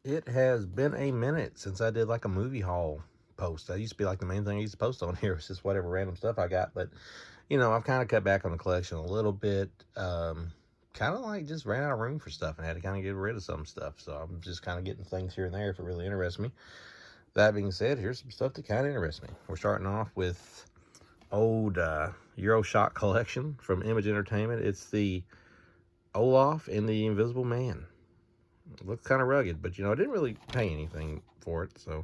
It has been a minute since I did like a movie haul post. That used to be like the main thing I used to post on here. It's just whatever random stuff I got. But, I've kind of cut back on the collection a little bit. Kind of like just ran out of room for stuff and had to kind of get rid of some stuff. So I'm just kind of getting things here and there if it really interests me. That being said, here's some stuff that kind of interests me. We're starting off with old Euroshock collection from Image Entertainment. It's the Olaf and the Invisible Man. It looks kind of rugged, but I didn't really pay anything for it, so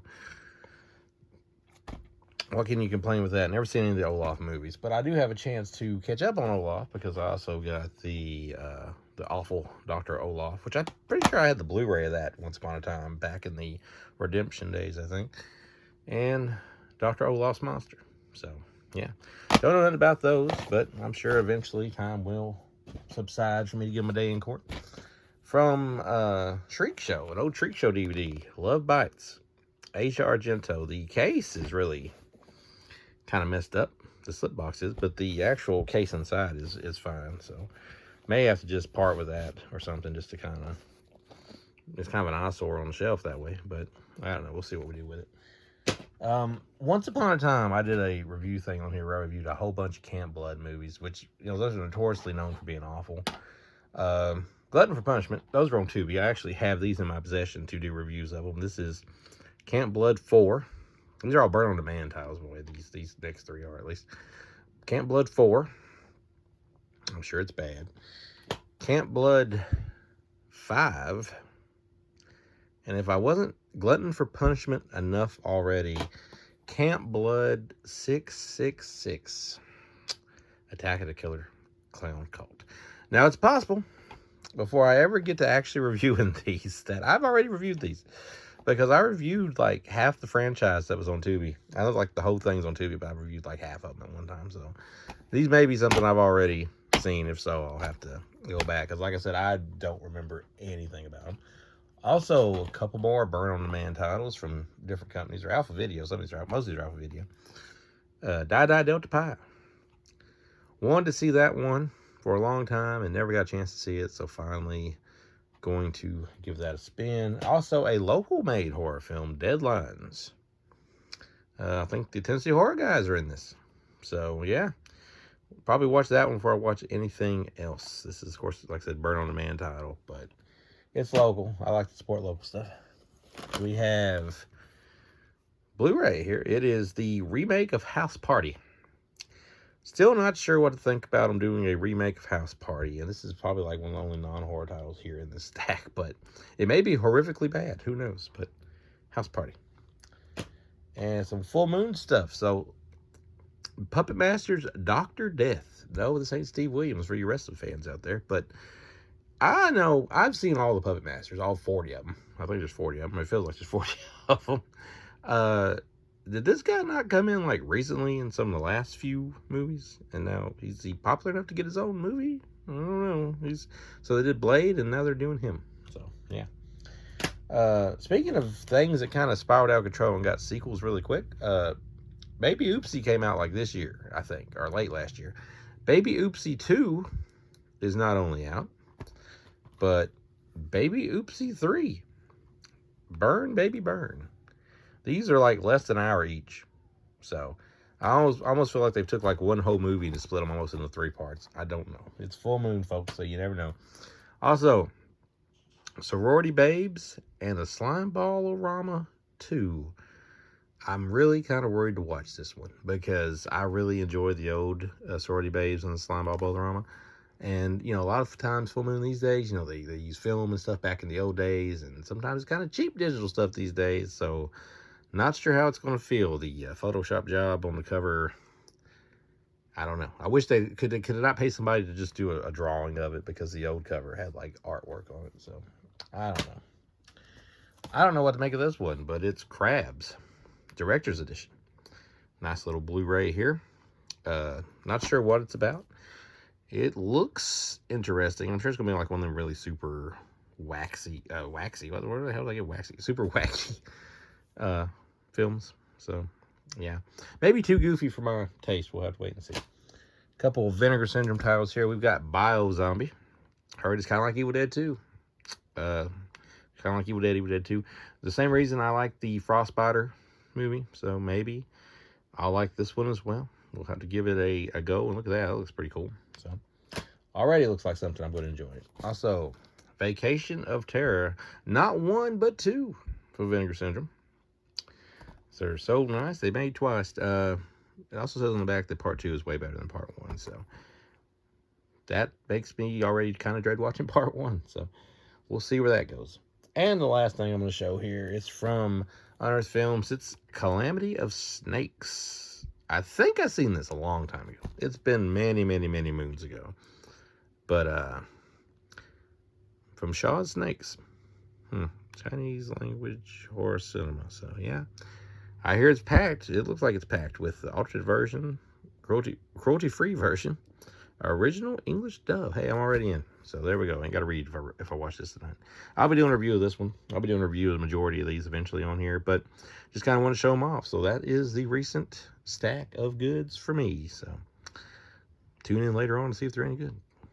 what can you complain with that? Never seen any of the Olaf movies, but I do have a chance to catch up on Olaf because I also got the awful Dr. Olaf, which I'm pretty sure I had the Blu-ray of that once upon a time back in the Redemption days, I think, and Dr. Olaf's Monster. So yeah, don't know nothing about those, but I'm sure eventually time will subside for me to give them a day in court. From Shriek Show, an old Shriek Show DVD, Love Bites, Asia Argento. The case is really kind of messed up, the slip box is, but the actual case inside is fine, so may have to just part with that or something just to it's kind of an eyesore on the shelf that way, but I don't know, we'll see what we do with it. Once upon a time, I did a review thing on here where I reviewed a whole bunch of Camp Blood movies, which, those are notoriously known for being awful. Glutton for Punishment, those are on Tubi. I actually have these in my possession to do reviews of them. This is Camp Blood 4. These are all burn on demand titles, by the way. These next three are, at least. Camp Blood 4. I'm sure it's bad. Camp Blood 5. And if I wasn't Glutton for Punishment enough already, Camp Blood 666. Attack of the Killer Clown Cult. Now, it's possible, before I ever get to actually reviewing these, that I've already reviewed these. Because I reviewed like half the franchise that was on Tubi. I know like the whole thing's on Tubi, but I reviewed like half of them at one time. So these may be something I've already seen. If so, I'll have to go back. Because like I said, I don't remember anything about them. Also, a couple more burn on demand titles from different companies or Alpha Video. Most of these are Alpha Video. Die Delta Pi. Wanted to see that one for a long time and never got a chance to see it. So finally going to give that a spin. Also, a local made horror film, Deadlines. I think the Tennessee Horror guys are in this. So yeah, probably watch that one before I watch anything else. This is, of course, like I said, burn on demand title, but it's local. I like to support local stuff. We have Blu-ray here. It is the remake of House Party. Still not sure what to think about them doing a remake of House Party. And this is probably like one of the only non-horror titles here in this stack. But it may be horrifically bad. Who knows? But House Party. And some Full Moon stuff. So, Puppet Masters Dr. Death. No, this ain't Steve Williams for you wrestling fans out there. But I know, I've seen all the Puppet Masters. All 40 of them. I think there's 40 of them. It feels like there's 40 of them. Did this guy not come in like recently in some of the last few movies? And now is he popular enough to get his own movie? I don't know. So they did Blade and now they're doing him. So yeah. Speaking of things that kind of spiraled out of control and got sequels really quick, Baby Oopsie came out like this year, I think, or late last year. Baby Oopsie 2 is not only out, but Baby Oopsie 3. Burn, Baby Burn. These are like less than an hour each. So I almost feel like they took like one whole movie and split them almost into 3 parts. I don't know. It's full moon, folks, so you never know. Also, Sorority Babes and the Slime Ball-O-Rama 2. I'm really kind of worried to watch this one because I really enjoy the old Sorority Babes and the Slime Ball-O-Rama. And, a lot of times Full Moon these days, they use film and stuff back in the old days. And sometimes it's kind of cheap digital stuff these days. So, not sure how it's going to feel. The Photoshop job on the cover, I don't know. I wish they could not pay somebody to just do a drawing of it because the old cover had like artwork on it. So, I don't know. I don't know what to make of this one, but it's Crabs, Director's Edition. Nice little Blu-ray here. Not sure what it's about. It looks interesting. I'm sure it's going to be like one of them really super waxy, where the hell did I get waxy? Super wacky films. So, yeah. Maybe too goofy for my taste. We'll have to wait and see. A couple of Vinegar Syndrome titles here. We've got Bio Zombie. Heard it's kind of like Evil Dead 2. Kind Kind of like Evil Dead 2. The same reason I like the Frostbiter movie, so maybe I'll like this one as well. We'll have to give it a go, and look at that. That looks pretty cool. So, already looks like something I'm going to enjoy. Also, Vacation of Terror. Not one, but two for Vinegar Syndrome. So they're so nice. They made twice. It also says on the back that part 2 is way better than part 1. So that makes me already kind of dread watching part 1. So we'll see where that goes. And the last thing I'm going to show here is from Unearthed Films. It's Calamity of Snakes. I think I've seen this a long time ago. It's been many, many, many moons ago. But from Shaw's Snakes. Chinese language horror cinema. So yeah. I hear it's packed. It looks like it's packed with the alternate version, cruelty-free version, original English dub. Hey, I'm already in. So there we go. I ain't got to read if I watch this tonight. I'll be doing a review of this one. I'll be doing a review of the majority of these eventually on here, but just kind of want to show them off. So that is the recent stack of goods for me. So tune in later on to see if they're any good.